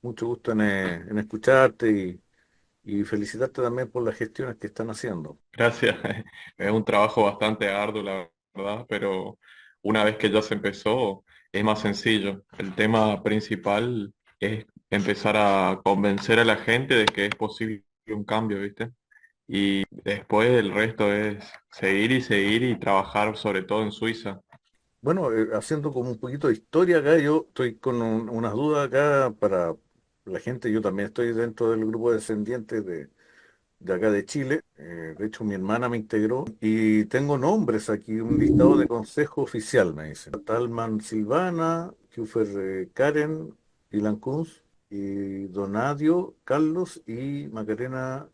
Mucho gusto en escucharte y felicitarte también por las gestiones que están haciendo. Gracias. Es un trabajo bastante arduo, la verdad, pero una vez que ya se empezó, es más sencillo. El tema principal es empezar a convencer a la gente de que es posible un cambio, ¿viste? Y después el resto es seguir y seguir y trabajar sobre todo en Suiza. Bueno, haciendo como un poquito de historia acá, yo estoy con unas dudas acá para la gente. Yo también estoy dentro del grupo de descendientes de acá de Chile. De hecho, mi hermana me integró y tengo nombres aquí, un listado de consejo oficial, me dicen. Talman Silvana, Kufer Karen, Ilan Kunz y Donadio Carlos y Macarena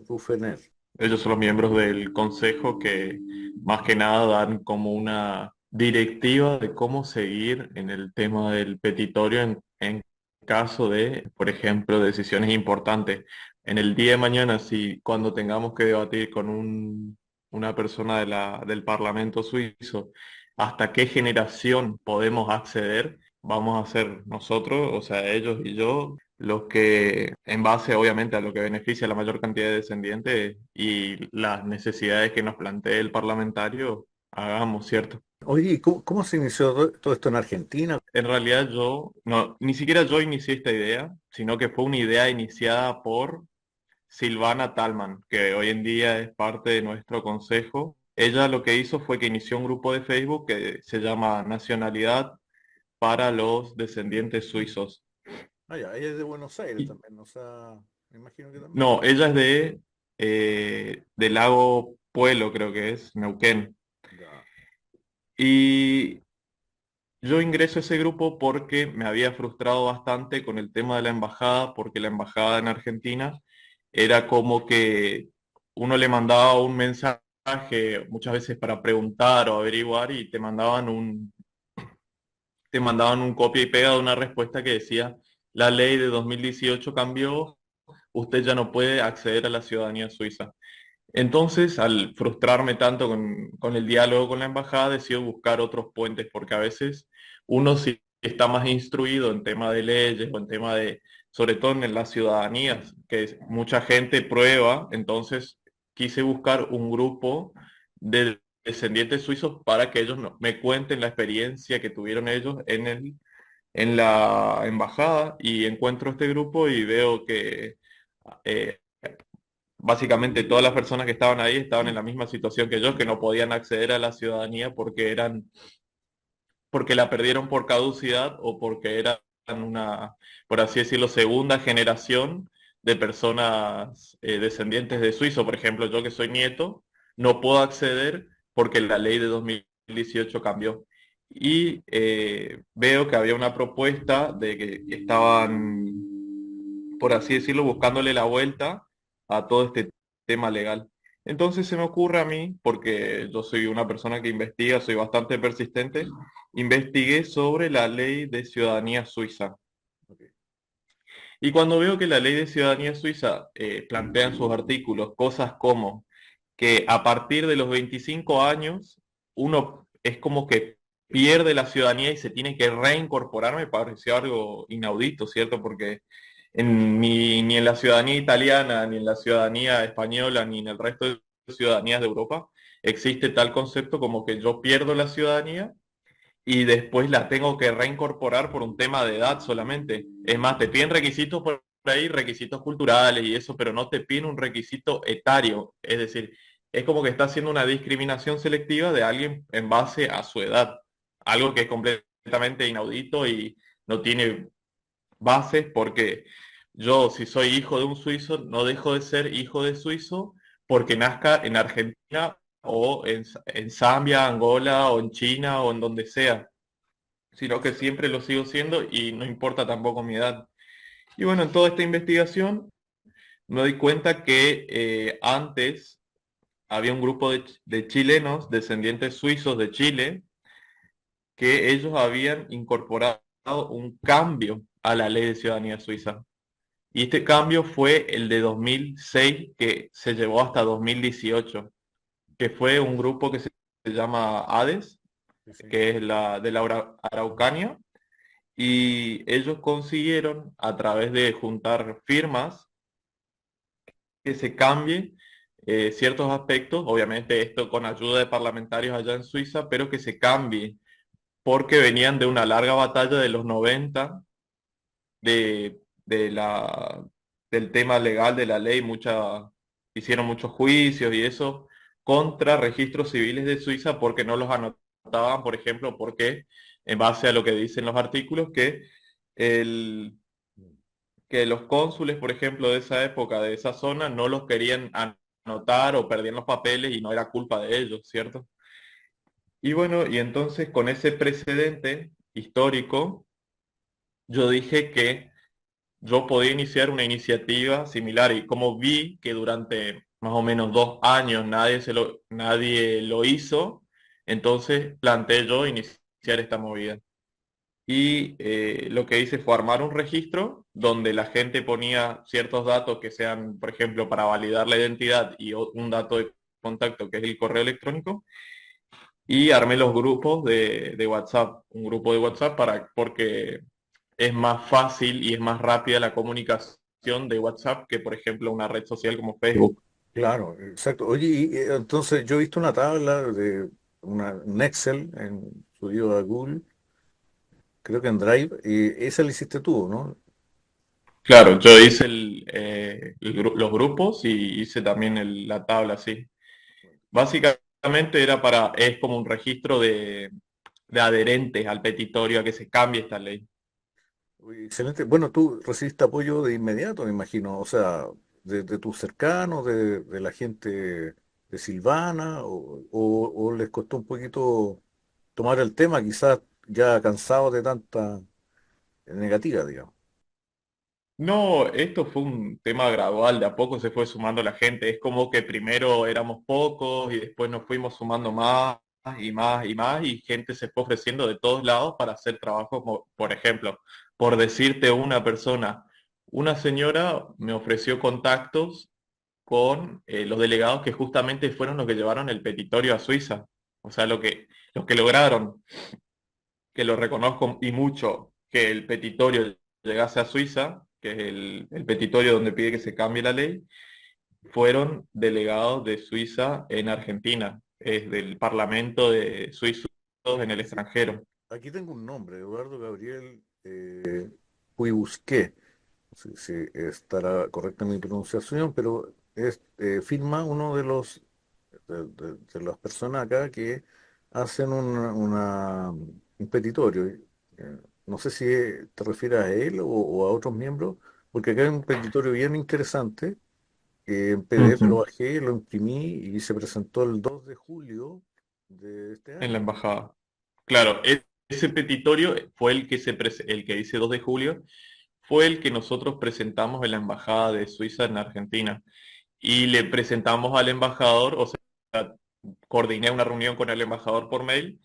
Rufener. Ellos son los miembros del consejo que más que nada dan como una directiva de cómo seguir en el tema del petitorio en caso de, por ejemplo, decisiones importantes. En el día de mañana, si cuando tengamos que debatir con una persona del Parlamento suizo, hasta qué generación podemos acceder, vamos a ser nosotros, o sea, ellos y yo, los que, en base obviamente a lo que beneficia a la mayor cantidad de descendientes y las necesidades que nos plantee el parlamentario, hagamos, ¿cierto? Oye, ¿y cómo se inició todo esto en Argentina? En realidad yo, no, ni siquiera yo inicié esta idea, sino que fue una idea iniciada por Silvana Talman, que hoy en día es parte de nuestro consejo. Ella lo que hizo fue que inició un grupo de Facebook que se llama Nacionalidad para los Descendientes Suizos. Ah, ya, ella es de Buenos Aires Y- también, o sea, me imagino que también. no, ella es de Lago Puelo, creo que es, Neuquén. Ya. Y yo ingreso a ese grupo porque me había frustrado bastante con el tema de la embajada, porque la embajada en Argentina era como que uno le mandaba un mensaje muchas veces para preguntar o averiguar y te mandaban un copia y pega de una respuesta que decía, la ley de 2018 cambió, usted ya no puede acceder a la ciudadanía suiza. Entonces, al frustrarme tanto con el diálogo con la embajada, decido buscar otros puentes, porque a veces uno sí está más instruido en tema de leyes o en tema de, sobre todo en las ciudadanías, que mucha gente prueba, entonces quise buscar un grupo de descendientes suizos para que ellos me cuenten la experiencia que tuvieron ellos en la embajada y encuentro este grupo y veo que eh, básicamente todas las personas que estaban ahí estaban en la misma situación que yo, que no podían acceder a la ciudadanía porque la perdieron por caducidad o porque eran una, por así decirlo, segunda generación de personas descendientes de suizo. Por ejemplo, yo que soy nieto, no puedo acceder porque la ley de 2018 cambió. Y veo que había una propuesta de que estaban, por así decirlo, buscándole la vuelta a todo este tema legal. Entonces se me ocurre a mí, porque yo soy una persona que investiga, soy bastante persistente, investigué sobre la ley de ciudadanía suiza. Ok. Y cuando veo que la ley de ciudadanía suiza plantea en sus artículos cosas como que a partir de los 25 años uno es como que pierde la ciudadanía y se tiene que reincorporar, me pareció algo inaudito, ¿cierto? Porque ni en la ciudadanía italiana, ni en la ciudadanía española, ni en el resto de ciudadanías de Europa existe tal concepto como que yo pierdo la ciudadanía y después la tengo que reincorporar por un tema de edad solamente. Es más, te piden requisitos por ahí, requisitos culturales y eso, pero no te piden un requisito etario. Es decir, es como que está haciendo una discriminación selectiva de alguien en base a su edad. Algo que es completamente inaudito y no tiene bases porque yo, si soy hijo de un suizo, no dejo de ser hijo de suizo porque nazca en Argentina o en Zambia, Angola o en China o en donde sea, sino que siempre lo sigo siendo y no importa tampoco mi edad. Y bueno, en toda esta investigación me doy cuenta que antes había un grupo de chilenos, descendientes suizos de Chile, que ellos habían incorporado un cambio a la ley de ciudadanía suiza. Y este cambio fue el de 2006 que se llevó hasta 2018, que fue un grupo que se llama ADES, Sí, sí. que es la de la Araucanía, y ellos consiguieron, a través de juntar firmas, que se cambie ciertos aspectos, obviamente esto con ayuda de parlamentarios allá en Suiza, pero que se cambie, porque venían de una larga batalla de los 90 de del tema legal de la ley, hicieron muchos juicios y eso contra registros civiles de Suiza porque no los anotaban, por ejemplo, porque en base a lo que dicen los artículos, el, que los cónsules, por ejemplo, de esa época, de esa zona, no los querían anotar o perdían los papeles y no era culpa de ellos, ¿cierto? Y bueno, y entonces con ese precedente histórico, yo dije que yo podía iniciar una iniciativa similar y como vi que durante más o menos 2 años nadie lo hizo, entonces planteé yo iniciar esta movida. Y lo que hice fue armar un registro donde la gente ponía ciertos datos que sean, por ejemplo, para validar la identidad y un dato de contacto que es el correo electrónico. Y armé los grupos de WhatsApp, un grupo de WhatsApp porque es más fácil y es más rápida la comunicación de WhatsApp que, por ejemplo, una red social como Facebook. Claro, exacto. Oye, y, entonces yo he visto una tabla de un Excel subido a Google, creo que en Drive, y esa la hiciste tú, ¿no? Claro, yo hice los grupos y hice también la tabla, sí. Básicamente es como un registro de adherentes al petitorio a que se cambie esta ley. Uy, excelente. Bueno, tú recibiste apoyo de inmediato, me imagino, o sea, de tus cercanos, de la gente de Silvana, o les costó un poquito tomar el tema, quizás ya cansados de tanta negativa, digamos. No, esto fue un tema gradual, de a poco se fue sumando la gente. Es como que primero éramos pocos y después nos fuimos sumando más y más y más y gente se fue ofreciendo de todos lados para hacer trabajo, como, por ejemplo, por decirte una persona, una señora me ofreció contactos con los delegados que justamente fueron los que llevaron el petitorio a Suiza. O sea, los que lograron, que lo reconozco y mucho, que el petitorio llegase a Suiza, que es el petitorio donde pide que se cambie la ley, fueron delegados de Suiza en Argentina, es del Parlamento de suizos en el Sí, extranjero. aquí tengo un nombre, Eduardo Gabriel Puibusqué. No sé si estará correcta mi pronunciación, pero firma uno de las personas acá que hacen un petitorio. No sé si te refieres a él o a otros miembros, porque acá hay un petitorio bien interesante, que en PDF lo Ujú. bajé, lo imprimí y se presentó el 2 de julio de este En la año. embajada. Sí, Claro, ese petitorio fue el que dice 2 de julio, fue el que nosotros presentamos en la embajada de Suiza en Argentina. Y le presentamos al embajador, o sea, coordiné una reunión con el embajador por mail.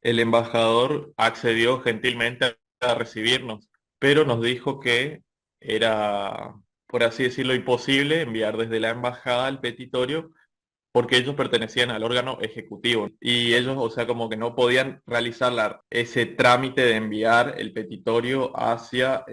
El embajador accedió gentilmente a recibirnos, pero nos dijo que era, por así decirlo, imposible enviar desde la embajada el petitorio porque ellos pertenecían al órgano ejecutivo y ellos, o sea, como que no podían realizar ese trámite de enviar el petitorio hacia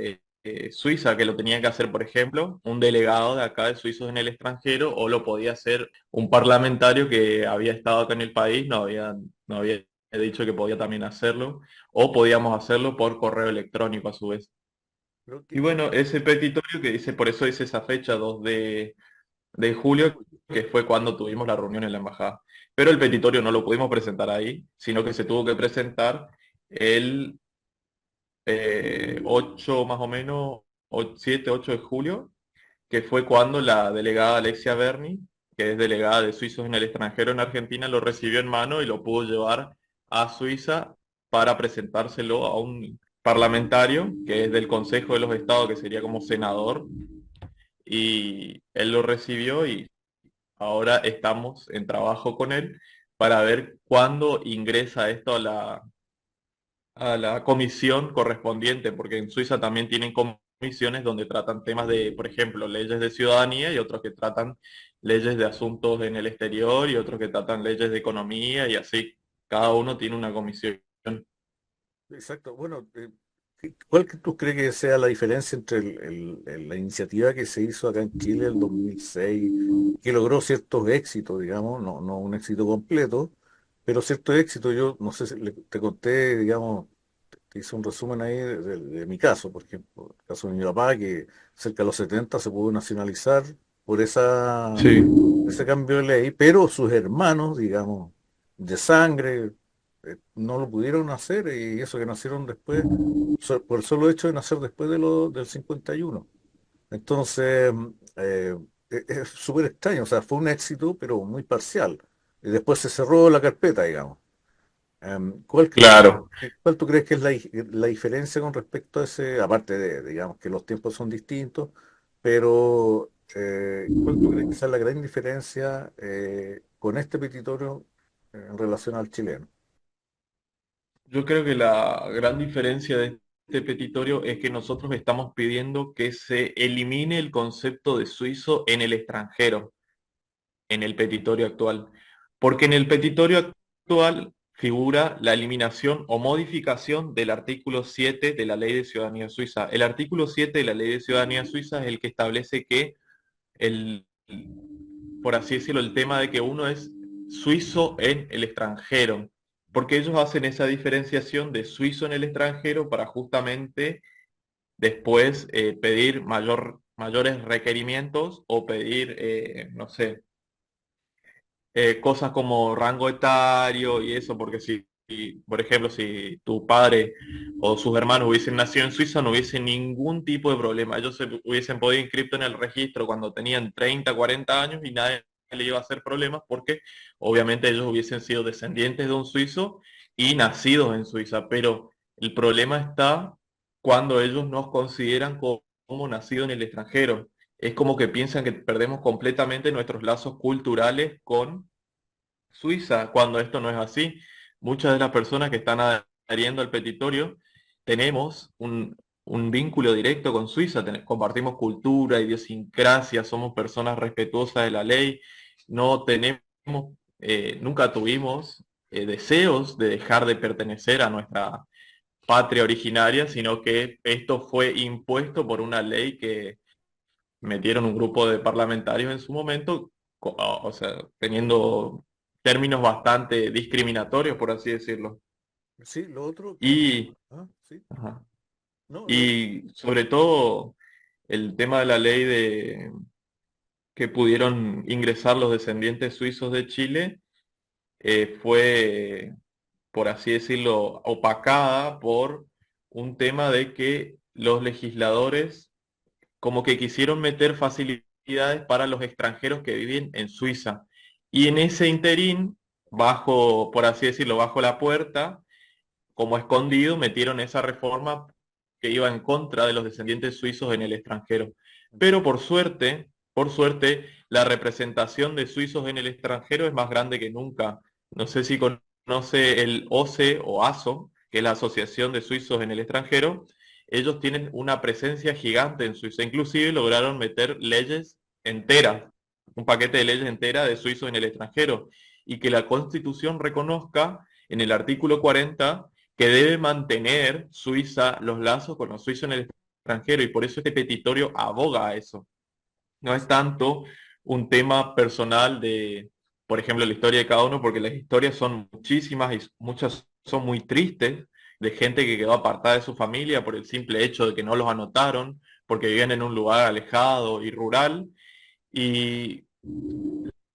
Suiza, que lo tenían que hacer, por ejemplo, un delegado de acá de suizos en el extranjero o lo podía hacer un parlamentario que había estado acá en el país, no había dicho que podía también hacerlo, o podíamos hacerlo por correo electrónico a su vez. pero Y bueno, qué ese petitorio que dice, por eso dice esa fecha, 2 de julio, julio. que fue cuando tuvimos la reunión en la embajada. Pero el petitorio no lo pudimos presentar ahí, sino que se tuvo que presentar el 8 más o menos, 7, 8 de julio, que fue cuando la delegada Alexia Berni, que es delegada de suizos en el extranjero en Argentina, lo recibió en mano y lo pudo llevar a Suiza para presentárselo a un parlamentario que es del Consejo de los Estados, que sería como senador, y él lo recibió y ahora estamos en trabajo con él para ver cuándo ingresa esto a la comisión correspondiente, porque en Suiza también tienen comisiones donde tratan temas de, por ejemplo, leyes de ciudadanía y otros que tratan leyes de asuntos en el exterior y otros que tratan leyes de economía y así. Cada uno tiene una comisión. Exacto. Bueno, ¿Cuál que tú crees que sea la diferencia entre la iniciativa que se hizo acá en Chile el 2006, que logró ciertos éxitos, digamos, no un éxito completo, pero ciertos éxitos? Yo no sé si te conté, digamos, te hice un resumen ahí de mi caso, por ejemplo, el caso de mi papá, que cerca de los 70 se pudo nacionalizar por Sí, ese cambio de ley, pero sus hermanos, digamos, de sangre, no lo pudieron hacer, y eso que nacieron después, por el solo hecho de nacer después del 51. Entonces, es súper extraño, o sea, fue un éxito, pero muy parcial. Y después se cerró la carpeta, digamos. claro. ¿Cuál tú crees que es la diferencia con respecto a ese, aparte digamos, que los tiempos son distintos, pero cuál tú crees que sea la gran diferencia con este petitorio en relación al chileno? Yo creo que la gran diferencia de este petitorio es que nosotros estamos pidiendo que se elimine el concepto de suizo en el extranjero, en el petitorio actual. Porque en el petitorio actual figura la eliminación o modificación del artículo 7 de la Ley de Ciudadanía Suiza. El artículo 7 de la Ley de Ciudadanía Suiza es el que establece que el, por así decirlo, el tema de que uno es suizo en el extranjero, porque ellos hacen esa diferenciación de suizo en el extranjero para justamente después pedir mayores requerimientos o pedir, no sé, cosas como rango etario y eso, porque por ejemplo, si tu padre o sus hermanos hubiesen nacido en Suiza, no hubiese ningún tipo de problema. Ellos se hubiesen podido inscribir en el registro cuando tenían 30 40 años y nadie le iba a hacer problemas porque obviamente ellos hubiesen sido descendientes de un suizo y nacidos en Suiza. Pero el problema está cuando ellos nos consideran como nacidos en el extranjero. Es como que piensan que perdemos completamente nuestros lazos culturales con Suiza, cuando esto no es así. Muchas de las personas que están adheriendo al petitorio tenemos un vínculo directo con Suiza, compartimos cultura, idiosincrasia, somos personas respetuosas de la ley, no tenemos, nunca tuvimos deseos de dejar de pertenecer a nuestra patria originaria, sino que esto fue impuesto por una ley que metieron un grupo de parlamentarios en su momento, o sea, teniendo términos bastante discriminatorios, por así decirlo. Sí, lo otro que... Y, Sí, ajá, no, y sobre todo el tema de la ley de que pudieron ingresar los descendientes suizos de Chile fue, por así decirlo, opacada por un tema de que los legisladores como que quisieron meter facilidades para los extranjeros que viven en Suiza. Y en ese interín, bajo, por así decirlo, bajo la puerta, como escondido, metieron esa reforma que iba en contra de los descendientes suizos en el extranjero. Pero por suerte, la representación de suizos en el extranjero es más grande que nunca. No sé si conoce el OCE o ASO, que es la Asociación de Suizos en el extranjero. Ellos tienen una presencia gigante en Suiza. Inclusive lograron meter leyes enteras, un paquete de leyes enteras de suizos en el extranjero. Y que la Constitución reconozca en el artículo 40 que debe mantener Suiza los lazos con los suizos en el extranjero y por eso este petitorio aboga a eso. No es tanto un tema personal de, por ejemplo, la historia de cada uno, porque las historias son muchísimas y muchas son muy tristes, de gente que quedó apartada de su familia por el simple hecho de que no los anotaron, porque vivían en un lugar alejado y rural. Y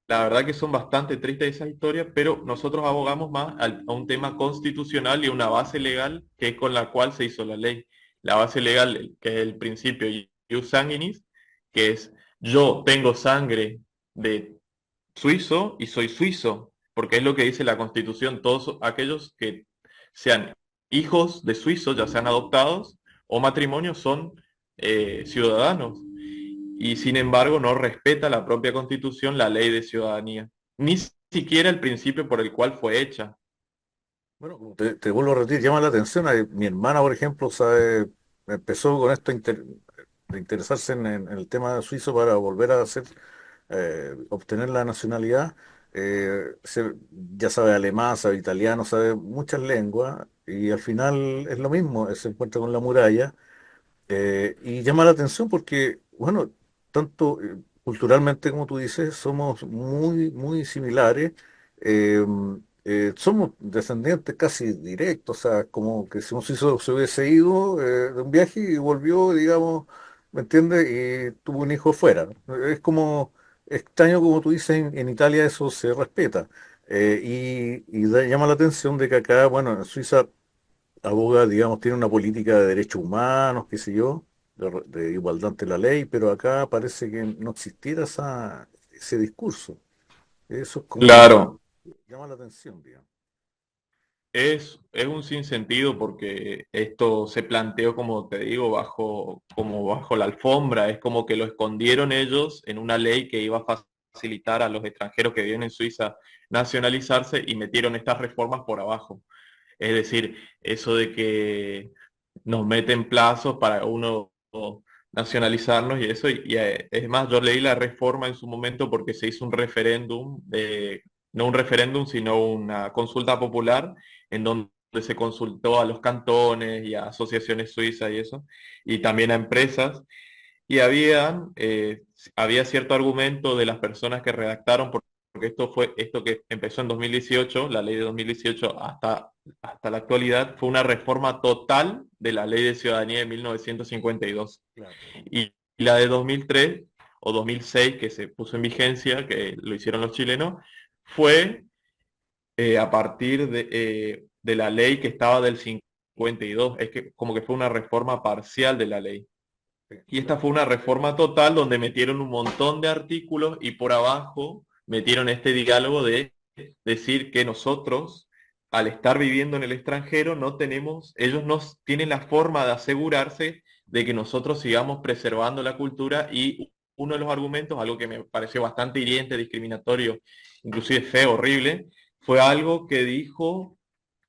la verdad que son bastante tristes esas historias, pero nosotros abogamos más a un tema constitucional y una base legal que es con la cual se hizo la ley. La base legal, que es el principio ius sanguinis, que es yo tengo sangre de suizo y soy suizo, porque es lo que dice la Constitución. Todos aquellos que sean hijos de suizos, ya sean adoptados o matrimonios, son ciudadanos y sin embargo no respeta la propia Constitución la ley de ciudadanía, ni siquiera el principio por el cual fue hecha. bueno, como te vuelvo a repetir, llama la atención. Mi hermana, por ejemplo, empezó con esto de interesarse en el tema suizo para volver a obtener la nacionalidad. Ya sabe alemán, sabe italiano, sabe muchas lenguas. y al final es lo mismo, se encuentra con la muralla. Y llama la atención porque, bueno, tanto culturalmente como tú dices, somos muy, muy similares. eh, Somos descendientes casi directos, o sea, como que si un suizo se hubiese ido de un viaje y volvió, digamos, ¿me entiendes? Y tuvo un hijo fuera. Es como extraño, como tú dices, en Italia eso se respeta. Llama la atención de que acá, bueno, en Suiza aboga, digamos, tiene una política de derechos humanos, qué sé yo, de igualdad ante la ley, pero acá parece que no existiera ese discurso. Eso es como, Claro, llama la atención, digamos. es un sinsentido porque esto se planteó, como te digo, como bajo la alfombra. Es como que lo escondieron ellos en una ley que iba a facilitar a los extranjeros que viven en Suiza nacionalizarse y metieron estas reformas por abajo. Es decir, eso de que nos meten plazos para uno nacionalizarnos y eso. Es más, yo leí la reforma en su momento porque se hizo un referéndum, no un referéndum, sino una consulta popular en donde se consultó a los cantones y a asociaciones suizas y eso, y también a empresas. Y había cierto argumento de las personas que redactaron, porque esto que empezó en 2018, la ley de 2018 hasta la actualidad, fue una reforma total de la ley de ciudadanía de 1952. Claro. Y la de 2003 o 2006, que se puso en vigencia, que lo hicieron los chilenos, fue a partir de la ley que estaba del 52. Es que como que fue una reforma parcial de la ley. Sí, Y esta claro. fue una reforma total donde metieron un montón de artículos y por abajo metieron este diálogo de decir que nosotros, al estar viviendo en el extranjero, no tenemos, ellos no tienen la forma de asegurarse de que nosotros sigamos preservando la cultura. Y uno de los argumentos, algo que me pareció bastante hiriente, discriminatorio, inclusive feo, horrible, fue algo que dijo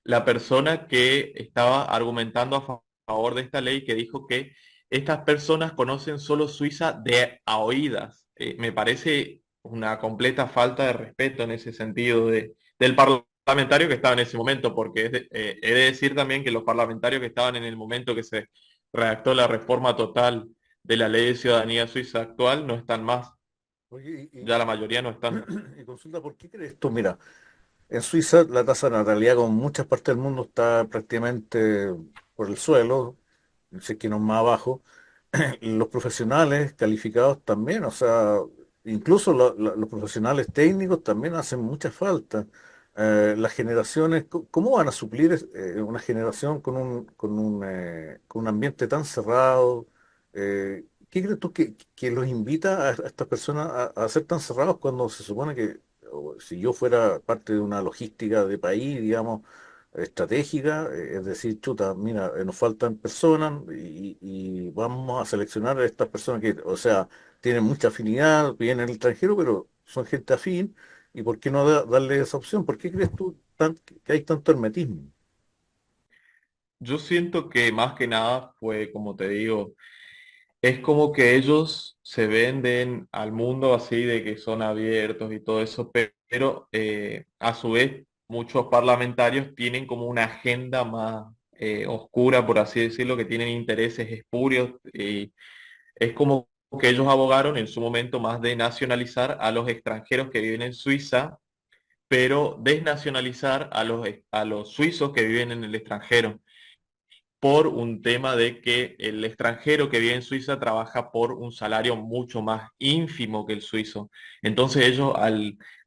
la persona que estaba argumentando a favor de esta ley, que dijo que estas personas conocen solo Suiza de a oídas. Me parece una completa falta de respeto en ese sentido del parlamentario que estaba en ese momento, porque he de decir también que los parlamentarios que estaban en el momento que se redactó la reforma total de la ley de ciudadanía suiza actual no están más, Oye, ya la mayoría no están. y consulta, ¿por qué crees tú? Mira, en Suiza la tasa de natalidad, como en muchas partes del mundo, está prácticamente por el suelo, si es que no más abajo. Los profesionales calificados también, o sea, incluso los profesionales técnicos también hacen mucha falta. Las generaciones, ¿cómo van a suplir una generación con un ambiente tan cerrado? ¿Qué crees tú que los invita a estas personas a ser tan cerrados cuando se supone que, o si yo fuera parte de una logística de país, digamos, estratégica, es decir, chuta, mira, nos faltan personas y vamos a seleccionar a estas personas que, o sea, tienen mucha afinidad, vienen en el extranjero, pero son gente afín, ¿y por qué no darle esa opción? ¿Por qué crees tú que hay tanto hermetismo? Yo siento que más que nada fue, como te digo, es como que ellos se venden al mundo así de que son abiertos y todo eso, pero a su vez muchos parlamentarios tienen como una agenda más oscura, por así decirlo, que tienen intereses espurios, y es como que ellos abogaron en su momento más de nacionalizar a los extranjeros que viven en Suiza, pero desnacionalizar a los suizos que viven en el extranjero, por un tema de que el extranjero que vive en Suiza trabaja por un salario mucho más ínfimo que el suizo. Entonces ellos,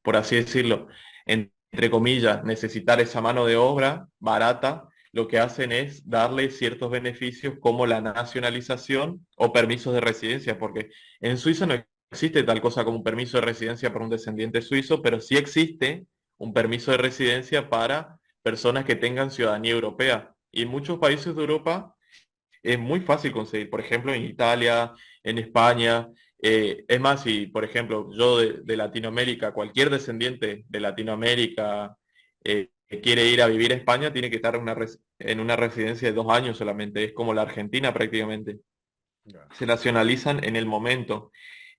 por así decirlo, entre comillas, necesitar esa mano de obra barata, lo que hacen es darle ciertos beneficios como la nacionalización o permisos de residencia, porque en Suiza no existe tal cosa como un permiso de residencia para un descendiente suizo, pero sí existe un permiso de residencia para personas que tengan ciudadanía europea. Y en muchos países de Europa es muy fácil conseguir, por ejemplo, en Italia, en España. Es más, si, por ejemplo, yo de Latinoamérica, cualquier descendiente de Latinoamérica que quiere ir a vivir a España, tiene que estar en una residencia de 2 años solamente. Es como la Argentina prácticamente. Ya. Se nacionalizan en el momento.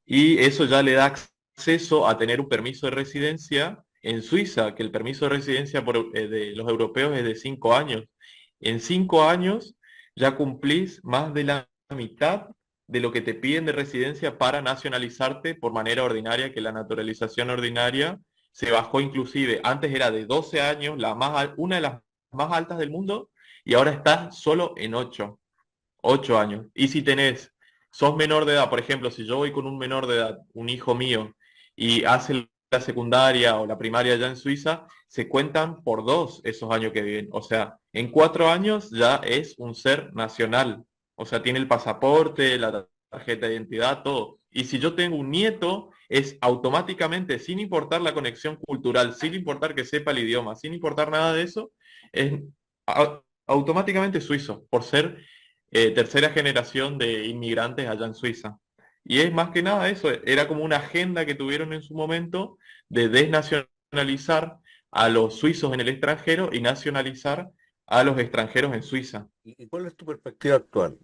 Y eso ya le da acceso a tener un permiso de residencia en Suiza, que el permiso de residencia de los europeos es de 5 años. en 5 años ya cumplís más de la mitad de lo que te piden de residencia para nacionalizarte por manera ordinaria, que la naturalización ordinaria se bajó inclusive, antes era de 12 años, una de las más altas del mundo, y ahora está solo en 8 años. Y si sos menor de edad, por ejemplo, si yo voy con un menor de edad, un hijo mío, y hace la secundaria o la primaria allá en Suiza, se cuentan por dos esos años que viven. O sea, en 4 años ya es un ser nacional. O sea, tiene el pasaporte, la tarjeta de identidad, todo. Y si yo tengo un nieto, es automáticamente, sin importar la conexión cultural, sin importar que sepa el idioma, sin importar nada de eso, es automáticamente suizo, por ser tercera generación de inmigrantes allá en Suiza. Y es más que nada eso, era como una agenda que tuvieron en su momento de desnacionalizar a los suizos en el extranjero y nacionalizar a los extranjeros en Suiza. ¿Y cuál es tu perspectiva actual?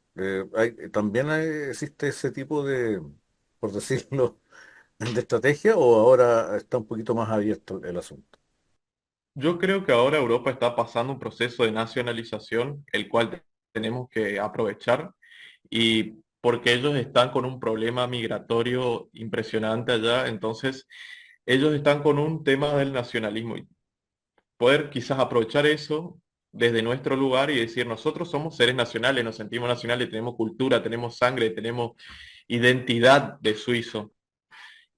¿También existe ese tipo de, por decirlo, de estrategia o ahora está un poquito más abierto el asunto? Yo creo que ahora Europa está pasando un proceso de nacionalización, el cual tenemos que aprovechar, y porque ellos están con un problema migratorio impresionante allá, entonces ellos están con un tema del nacionalismo y poder quizás aprovechar eso desde nuestro lugar y decir, nosotros somos seres nacionales, nos sentimos nacionales, tenemos cultura, tenemos sangre, tenemos identidad de suizo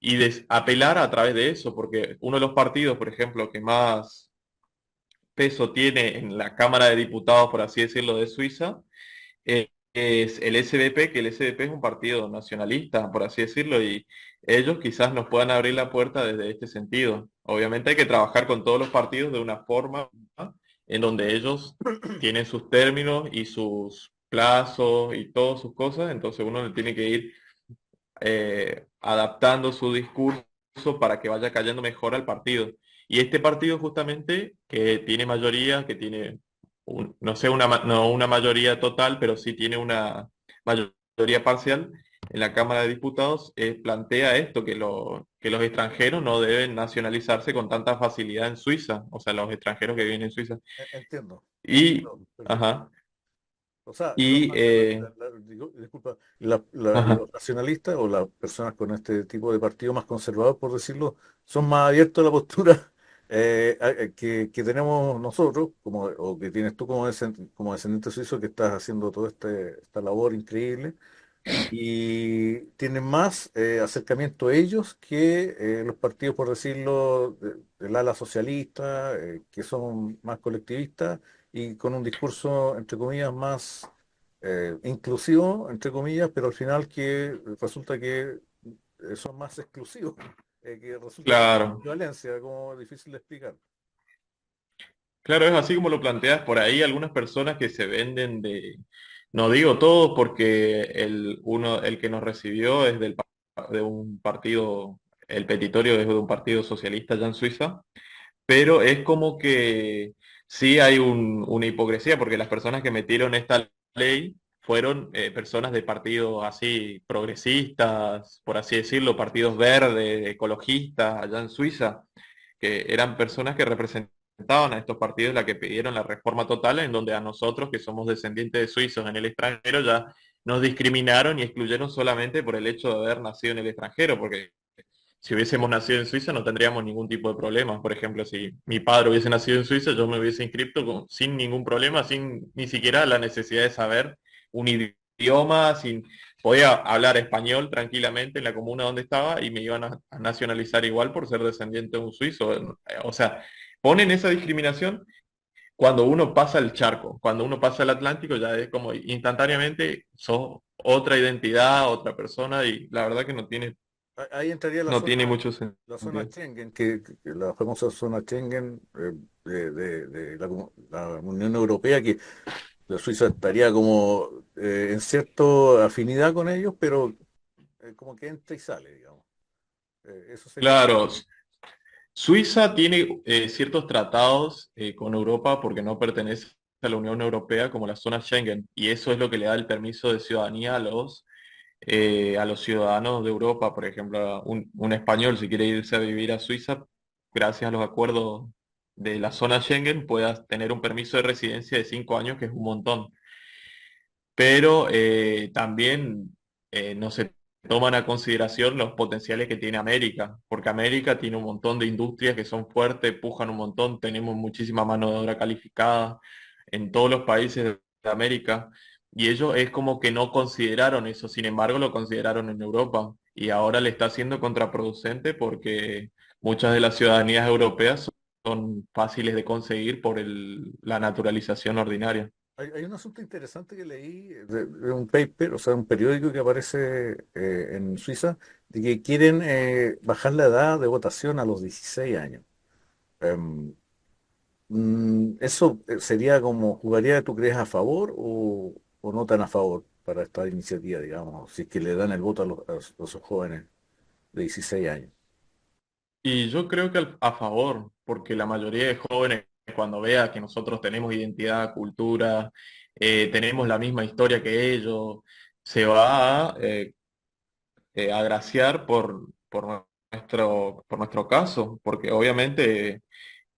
y apelar a través de eso, porque uno de los partidos, por ejemplo, que más peso tiene en la Cámara de Diputados, por así decirlo, de Suiza, es el SVP, que el SVP es un partido nacionalista, por así decirlo, y ellos quizás nos puedan abrir la puerta desde este sentido. Obviamente hay que trabajar con todos los partidos de una forma, ¿no?, en donde ellos tienen sus términos y sus plazos y todas sus cosas, entonces uno le tiene que ir adaptando su discurso para que vaya cayendo mejor al partido. Y este partido justamente que tiene mayoría, que tiene, no sé, no una mayoría total, pero sí tiene una mayoría parcial en la Cámara de Diputados, plantea esto, que los extranjeros no deben nacionalizarse con tanta facilidad en Suiza, o sea, los extranjeros que viven en Suiza. Entiendo. Y, Pero, ajá, o sea, y, disculpa, ajá, los nacionalistas o las personas con este tipo de partido más conservador, por decirlo, son más abiertos a la postura que tenemos nosotros, como, o que tienes tú como descendiente suizo que estás haciendo toda esta labor increíble y tienen más acercamiento a ellos que los partidos, por decirlo, del ala socialista, que son más colectivistas y con un discurso, entre comillas, más inclusivo, entre comillas, pero al final que resulta que son más exclusivos, que resulta que hay claro. violencia, como difícil de explicar. Claro, es así como lo planteas por ahí, algunas personas que se venden no digo todos porque el que nos recibió es de un partido, el petitorio es de un partido socialista allá en Suiza, pero es como que sí hay una hipocresía porque las personas que metieron esta ley fueron personas de partidos así progresistas, por así decirlo, partidos verdes, ecologistas allá en Suiza, que eran personas que representaban a estos partidos la que pidieron la reforma total, en donde a nosotros, que somos descendientes de suizos en el extranjero, ya nos discriminaron y excluyeron solamente por el hecho de haber nacido en el extranjero, porque si hubiésemos nacido en Suiza no tendríamos ningún tipo de problemas. Por ejemplo, si mi padre hubiese nacido en Suiza, yo me hubiese inscrito sin ningún problema, sin ni siquiera la necesidad de saber un idioma, podía hablar español tranquilamente en la comuna donde estaba y me iban a nacionalizar igual por ser descendiente de un suizo. O sea, ponen esa discriminación cuando uno pasa el charco, cuando uno pasa el Atlántico, ya es como instantáneamente sos otra identidad, otra persona y la verdad que Ahí entraría no tiene mucho la zona sentido. Schengen, que la famosa zona Schengen de la Unión Europea, que la Suiza estaría como en cierta afinidad con ellos, pero como que entra y sale, digamos. Eso sería. Claro, Suiza tiene ciertos tratados con Europa porque no pertenece a la Unión Europea como la zona Schengen y eso es lo que le da el permiso de ciudadanía a los ciudadanos de Europa. Por ejemplo, un español si quiere irse a vivir a Suiza, gracias a los acuerdos de la zona Schengen puedas tener un permiso de residencia de 5 años, que es un montón. Pero también no se toman a consideración los potenciales que tiene América, porque América tiene un montón de industrias que son fuertes, pujan un montón, tenemos muchísima mano de obra calificada en todos los países de América, y ellos es como que no consideraron eso, sin embargo lo consideraron en Europa, y ahora le está siendo contraproducente porque muchas de las ciudadanías europeas son fáciles de conseguir por la naturalización ordinaria. Hay un asunto interesante que leí de un paper, o sea, un periódico que aparece en Suiza, de que quieren bajar la edad de votación a los 16 años. Em, ¿Eso sería como, jugaría, tú crees, a favor o no tan a favor para esta iniciativa, digamos, si es que le dan el voto a esos jóvenes de 16 años? Y yo creo que a favor, porque la mayoría de jóvenes cuando vea que nosotros tenemos identidad, cultura, tenemos la misma historia que ellos, se va a agraciar por nuestro caso, porque obviamente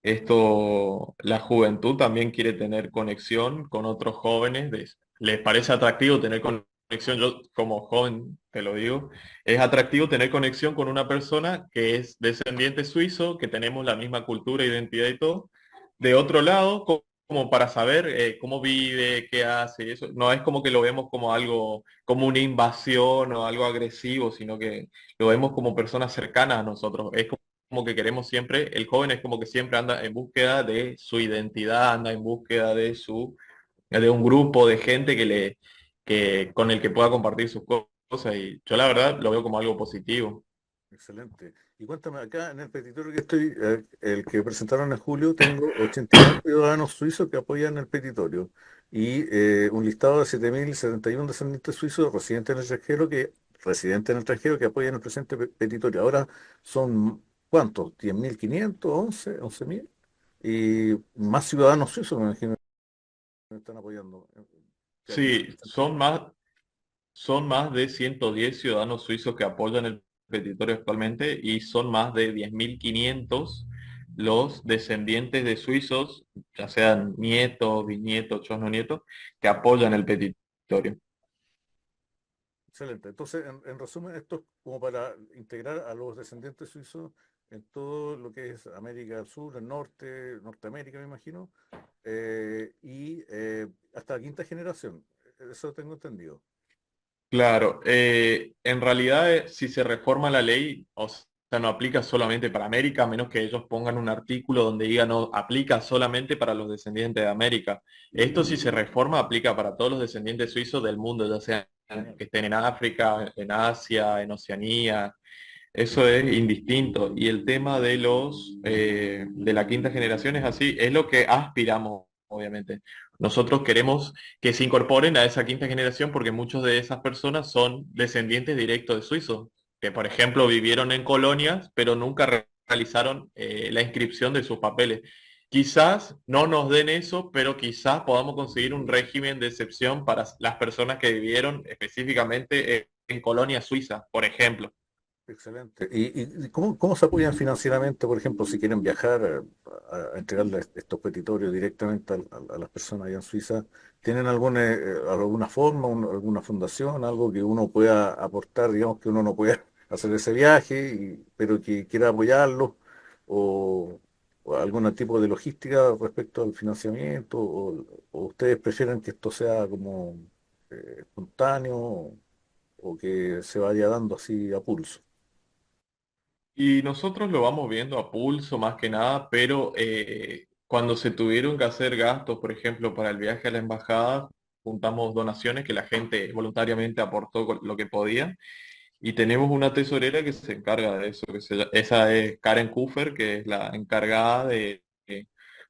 la juventud también quiere tener conexión con otros jóvenes, les parece atractivo tener conexión, yo como joven te lo digo, es atractivo tener conexión con una persona que es descendiente suizo, que tenemos la misma cultura, identidad y todo. De otro lado, como para saber cómo vive, qué hace, eso no es como que lo vemos como algo, como una invasión o algo agresivo, sino que lo vemos como personas cercanas a nosotros. Es como que queremos siempre, el joven es como que siempre anda en búsqueda de su identidad, anda en búsqueda de un grupo de gente con el que pueda compartir sus cosas, y yo la verdad lo veo como algo positivo. Excelente. Y cuéntame, acá en el petitorio que estoy, el que presentaron en julio, tengo 89 ciudadanos suizos que apoyan el petitorio y un listado de 7.071 descendientes suizos residentes en el extranjero que apoyan el presente petitorio. Ahora son, ¿cuántos? 10.500, 11.000 y más ciudadanos suizos, me imagino, que están apoyando. Que al final Sí, son más de 110 ciudadanos suizos que apoyan el petitorio actualmente, y son más de 10.500 los descendientes de suizos, ya sean nietos, bisnietos, chosnos, nietos, que apoyan el petitorio. Excelente. Entonces, en resumen, esto es como para integrar a los descendientes suizos en todo lo que es América del Sur, el norte, Norteamérica, me imagino, y hasta la quinta generación. Eso tengo entendido. Claro, en realidad si se reforma la ley, o sea, no aplica solamente para América, a menos que ellos pongan un artículo donde diga no, aplica solamente para los descendientes de América. Esto si se reforma aplica para todos los descendientes suizos del mundo, ya sean Genial. que estén en África, en Asia, en Oceanía, eso es indistinto. Y el tema de la quinta generación es así, es lo que aspiramos, obviamente. Nosotros queremos que se incorporen a esa quinta generación porque muchos de esas personas son descendientes directos de suizos, que por ejemplo vivieron en colonias, pero nunca realizaron la inscripción de sus papeles. Quizás no nos den eso, pero quizás podamos conseguir un régimen de excepción para las personas que vivieron específicamente en colonias suizas, por ejemplo. Excelente. ¿Y cómo se apoyan financieramente, por ejemplo, si quieren viajar a entregarle estos petitorios directamente a las personas allá en Suiza? ¿Tienen alguna forma, alguna fundación, algo que uno pueda aportar, digamos que uno no pueda hacer ese viaje, pero que quiera apoyarlo? ¿O, o algún tipo de logística respecto al financiamiento? ¿O ustedes prefieren que esto sea como espontáneo o que se vaya dando así a pulso? Y nosotros lo vamos viendo a pulso más que nada, pero cuando se tuvieron que hacer gastos, por ejemplo, para el viaje a la embajada, juntamos donaciones que la gente voluntariamente aportó con lo que podía, y tenemos una tesorera que se encarga de eso, esa es Karen Kufer, que es la encargada de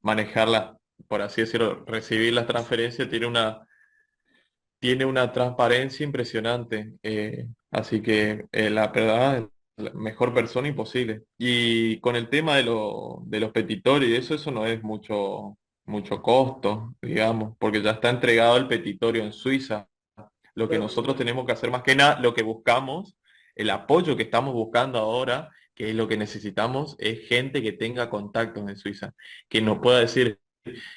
manejarla, por así decirlo, recibir las transferencias, tiene una transparencia impresionante, así que la verdad, la mejor persona imposible. Y con el tema de los petitorios y eso no es mucho costo, digamos, porque ya está entregado el petitorio en Suiza. Lo que Claro, nosotros tenemos que hacer más que nada, lo que buscamos, el apoyo que estamos buscando ahora, que es lo que necesitamos, es gente que tenga contactos en Suiza, que nos pueda decir,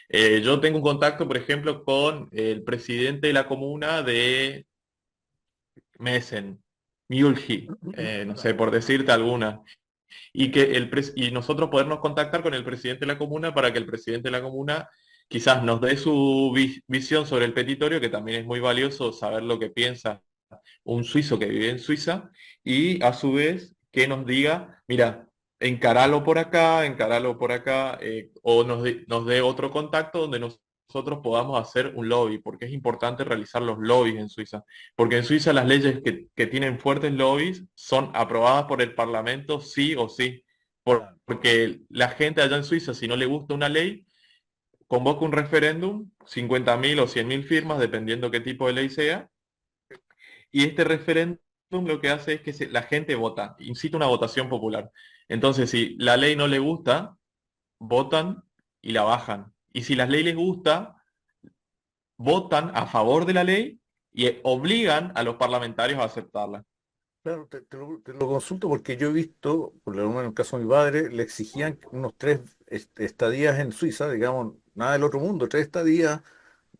yo tengo un contacto, por ejemplo, con el presidente de la comuna de Messen, Mulchi, no sé, por decirte alguna, y nosotros podernos contactar con el presidente de la comuna para que el presidente de la comuna quizás nos dé su visión sobre el petitorio, que también es muy valioso saber lo que piensa un suizo que vive en Suiza, y a su vez que nos diga, mira, encaralo por acá, o nos dé otro contacto donde nosotros podamos hacer un lobby, porque es importante realizar los lobbies en Suiza, porque en Suiza las leyes que tienen fuertes lobbies son aprobadas por el Parlamento sí o sí, Claro, porque la gente allá en Suiza, si no le gusta una ley, convoca un referéndum, 50.000 o 100.000 firmas, dependiendo qué tipo de ley sea, y este referéndum lo que hace es que la gente vota, incita una votación popular. Entonces, si la ley no le gusta, votan y la bajan. Y si la ley les gusta, votan a favor de la ley y obligan a los parlamentarios a aceptarla. claro, te lo consulto porque yo he visto, por lo menos en el caso de mi padre, le exigían unos 3 estadías en Suiza, digamos, nada del otro mundo, 3 estadías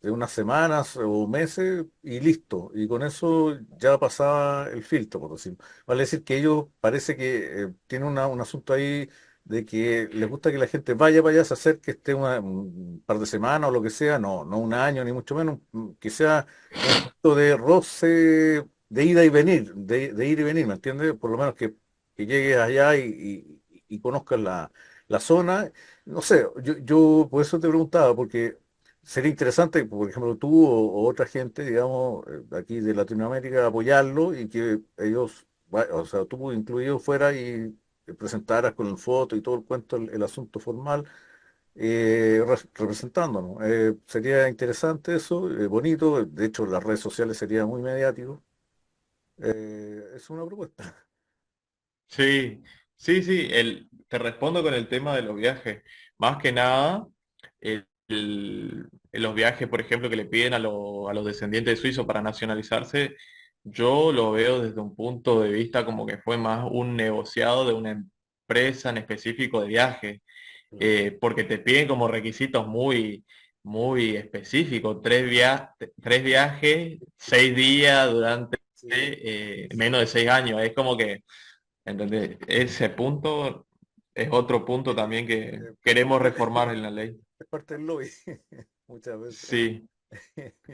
de unas semanas o meses y listo. Y con eso ya pasaba el filtro, por decirlo. Vale decir que ellos parece que tienen un asunto ahí de que les gusta que la gente vaya para allá, se acerque, esté un par de semanas o lo que sea, no un año ni mucho menos, que sea un punto de roce, de ida y venir, de ir y venir, ¿me entiendes? Por lo menos que llegues allá y conozcas la zona. No sé, yo por eso te preguntaba, porque sería interesante, por ejemplo, tú o otra gente, digamos, aquí de Latinoamérica, apoyarlo y que ellos, o sea, tú incluido fuera y presentaras con el foto y todo el cuento, el asunto formal, representándonos. Sería interesante eso, bonito, de hecho las redes sociales sería muy mediático. Es una propuesta. Sí, sí, sí, te respondo con el tema de los viajes. Más que nada, los viajes, por ejemplo, que le piden a los descendientes de suizos para nacionalizarse, yo lo veo desde un punto de vista como que fue más un negociado de una empresa en específico de viajes, porque te piden como requisitos muy, muy específicos, tres viajes, 6 días durante Sí, sí. menos de 6 años. Es como que ¿entendés? Ese punto es otro punto Eh, también que eh, queremos parte, reformar en la ley. es parte del lobby, muchas veces. Sí,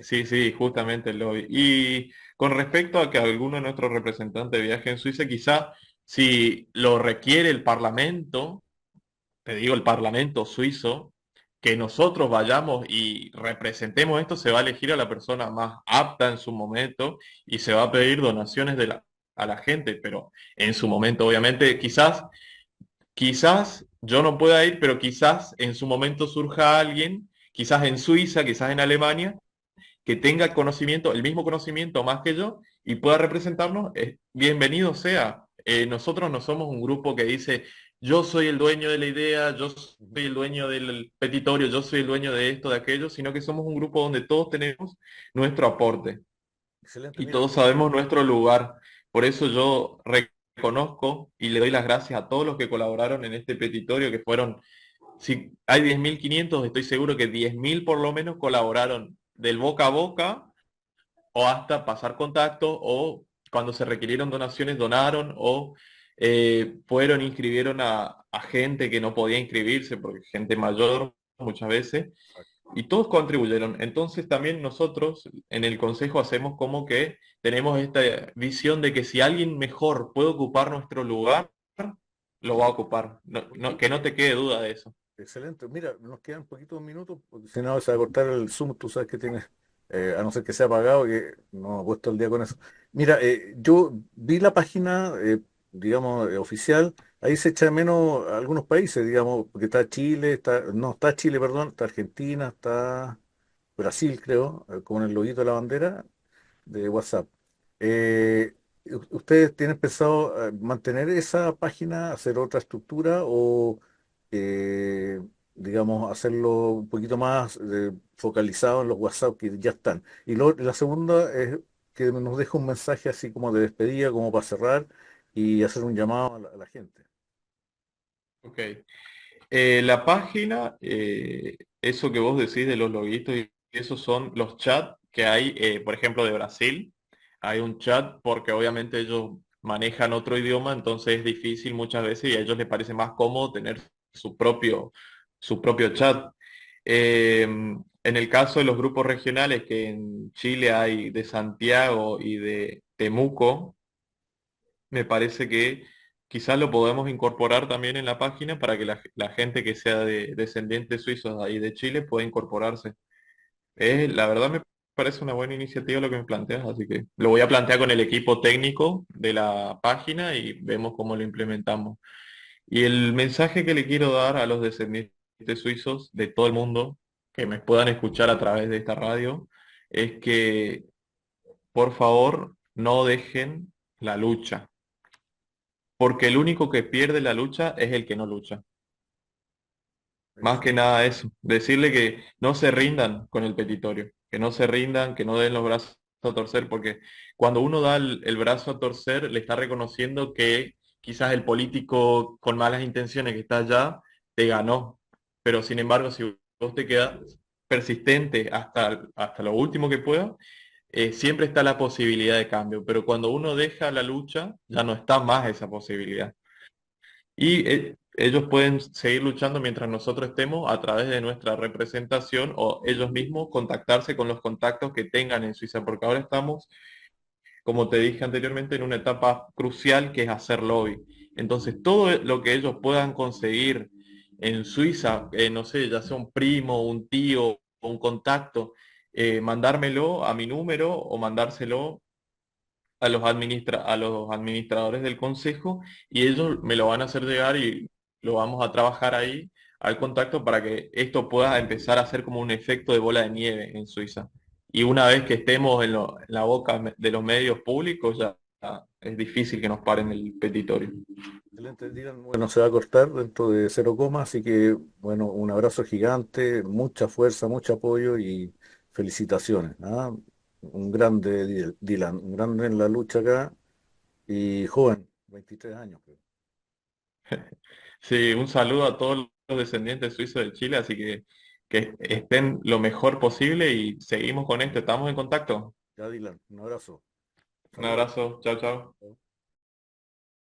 sí, sí, justamente el lobby. Y con respecto a que alguno de nuestros representantes viaje en Suiza, quizá si lo requiere el Parlamento, te digo el Parlamento suizo, que nosotros vayamos y representemos esto, se va a elegir a la persona más apta en su momento y se va a pedir donaciones a la gente, pero en su momento, obviamente, quizás yo no pueda ir, pero quizás en su momento surja alguien, quizás en Suiza, quizás en Alemania, que tenga conocimiento, el mismo conocimiento más que yo y pueda representarnos, bienvenido sea. Nosotros no somos un grupo que dice, yo soy el dueño de la idea, yo soy Ujú. el dueño del petitorio, yo soy el dueño de esto, de aquello, sino que somos un grupo donde todos tenemos nuestro aporte Excelente, y mira, todos sabemos nuestro lugar. Por eso yo reconozco y le doy las gracias a todos los que colaboraron en este petitorio, que fueron, si hay 10.500 estoy seguro que 10.000 por lo menos colaboraron del boca a boca o hasta pasar contacto o cuando se requirieron donaciones donaron o fueron, inscribieron a gente que no podía inscribirse, porque gente mayor muchas veces, y todos contribuyeron. Entonces también nosotros en el consejo hacemos como que tenemos esta visión de que si alguien mejor puede ocupar nuestro lugar, lo va a ocupar. Que no te quede duda de eso. excelente. Mira, nos quedan poquitos minutos, porque si no se va a cortar el Zoom, tú sabes que tienes, a no ser que sea apagado, que no he puesto el día con eso. Mira, yo vi la página, digamos, oficial, ahí se echa de menos algunos países, digamos, porque está Chile, no, está Chile, perdón, está Argentina, está Brasil, creo, con el loguito de la bandera de WhatsApp. ¿Ustedes tienen pensado mantener esa página, hacer otra estructura o, eh, digamos, hacerlo un poquito más focalizado en los WhatsApp que ya están? Y la segunda es que nos deje un mensaje así como de despedida, como para cerrar y hacer un llamado a la gente. Ok. La página, eso que vos decís de los loguitos, y esos son los chats que hay, por ejemplo, de Brasil. Hay un chat porque obviamente ellos manejan otro idioma, entonces es difícil muchas veces y a ellos les parece más cómodo tener su propio chat. En el caso de los grupos regionales, que en Chile hay de Santiago y de Temuco, me parece que quizás lo podemos incorporar también en la página para que la gente que sea de descendientes suizos ahí de Chile pueda incorporarse. La verdad me parece una buena iniciativa lo que me planteas, así que lo voy a plantear con el equipo técnico de la página y vemos cómo lo implementamos. Y el mensaje que le quiero dar a los descendientes suizos de todo el mundo que me puedan escuchar a través de esta radio es que por favor no dejen la lucha, porque el único que pierde la lucha es el que no lucha. Más que nada eso, decirle que no se rindan con el petitorio, que no se rindan, que no den los brazos a torcer, porque cuando uno da el brazo a torcer, le está reconociendo que quizás el político con malas intenciones que está allá te ganó. Pero sin embargo, si vos te quedas persistente hasta lo último que pueda, siempre está la posibilidad de cambio. Pero cuando uno deja la lucha, ya no está más esa posibilidad. Y ellos pueden seguir luchando mientras nosotros estemos a través de nuestra representación o ellos mismos contactarse con los contactos que tengan en Suiza, porque ahora estamos, como te dije anteriormente, en una etapa crucial que es hacer lobby. Entonces, todo lo que ellos puedan conseguir en Suiza, no sé, ya sea un primo, un tío o un contacto, mandármelo a mi número o mandárselo a los administradores del consejo y ellos me lo van a hacer llegar y lo vamos a trabajar ahí al contacto para que esto pueda empezar a ser como un efecto de bola de nieve en Suiza. Y una vez que estemos en la boca de los medios públicos, ya es difícil que nos paren el petitorio. Excelente, Dylan. Bueno, se va a cortar dentro de cero coma, así que, bueno, un abrazo gigante, mucha fuerza, mucho apoyo y felicitaciones. ¿Ah? Un grande, Dylan, un grande en la lucha acá y joven, 23 años, creo. Sí, un saludo a todos los descendientes suizos de Chile, así que estén lo mejor posible y seguimos con esto, estamos en contacto. Ya, Dylan, un abrazo. Un Saludos. abrazo, chao, chao.